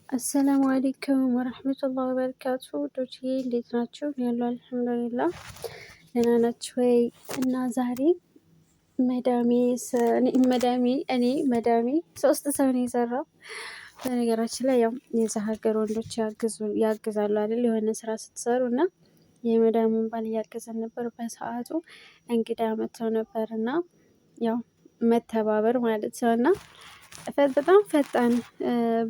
አሰላሙ አሌይኩም ወረህመቱላሂ ወበረካቱ ዶችዬ እንዴት ናችሁ? ያለው አልሐምዱሊላህ ደህና ናችሁ ወይ? እና ዛሬ መዳሜ ሶስት ሰው ነው የሰራው። በነገራችን ላይ ያው የዛ ሀገር ወንዶች ያግዛሉ አይደል? የሆነ ስራ ስትሰሩ እና የመዳሙን ባል እያገዘን ነበር። በሰዓቱ እንግዳ መጥተው ነበር እና ያው መተባበር ማለት ነው እና በጣም ፈጣን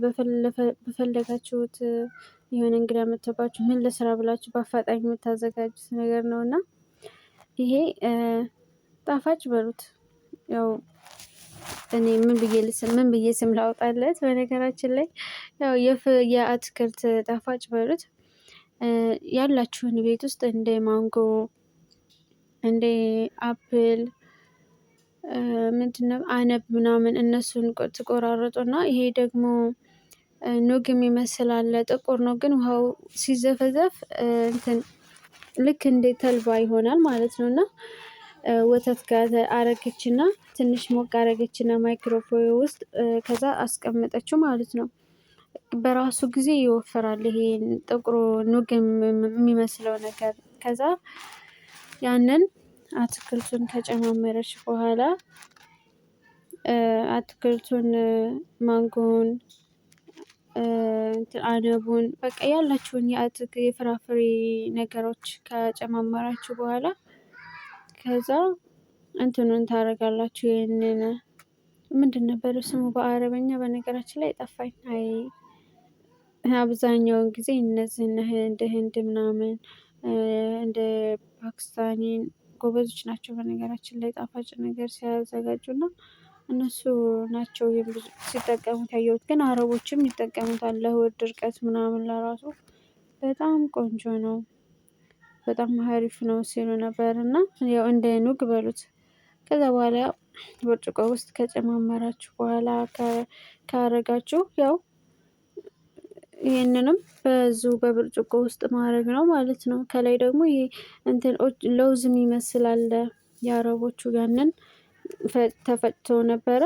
በፈለጋችሁት የሆነ እንግዳ መጥቶባችሁ ምን ልስራ ብላችሁ በአፋጣኝ የምታዘጋጁት ነገር ነው እና ይሄ ጣፋጭ በሉት። ያው እኔ ምን ብዬ ስም ላውጣለት? በነገራችን ላይ ያው የአትክልት ጣፋጭ በሉት። ያላችሁን ቤት ውስጥ እንደ ማንጎ፣ እንደ አፕል፣ ምንድነው አነብ ምናምን እነሱን ትቆራረጡና ይሄ ደግሞ ኑግ የሚመስል አለ። ጥቁር ነው ግን ውሃው ሲዘፈዘፍ እንትን ልክ እንደ ተልባ ይሆናል ማለት ነው እና ወተት ጋር አረገችና ትንሽ ሞቅ አረገችና ማይክሮፎን ውስጥ ከዛ አስቀመጠችው ማለት ነው። በራሱ ጊዜ ይወፈራል ይሄ ጥቁሩ ኑግ የሚመስለው ነገር። ከዛ ያንን አትክልቱን ከጨማመረች በኋላ አትክልቱን ማንጎን፣ አነቡን በቃ ያላችሁን የፍራፍሬ ነገሮች ከጨማመራችሁ በኋላ ከዛ እንትኑን ታደርጋላችሁ። ይሄንን ምንድን ነበር ስሙ በአረበኛ? በነገራችን ላይ ጠፋኝ። አብዛኛውን ጊዜ እነዚህ እንደ ህንድ ምናምን እንደ ፓኪስታኒን ጎበዞች ናቸው በነገራችን ላይ ጣፋጭ ነገር ሲያዘጋጁና እነሱ ናቸው ሲጠቀሙት ያየሁት። ግን አረቦችም ይጠቀሙታል ለሆድ ድርቀት ምናምን ለራሱ በጣም ቆንጆ ነው፣ በጣም ሀሪፍ ነው ሲሉ ነበር። እና ያው እንደ ኑግ በሉት። ከዛ በኋላ ብርጭቆ ውስጥ ከጨማመራችሁ በኋላ ካረጋችሁ ያው ይሄንንም በዚሁ በብርጭቆ ውስጥ ማድረግ ነው ማለት ነው። ከላይ ደግሞ ይሄ እንትን ለውዝ የሚመስል አለ የአረቦቹ ያንን ተፈጭቶ ነበረ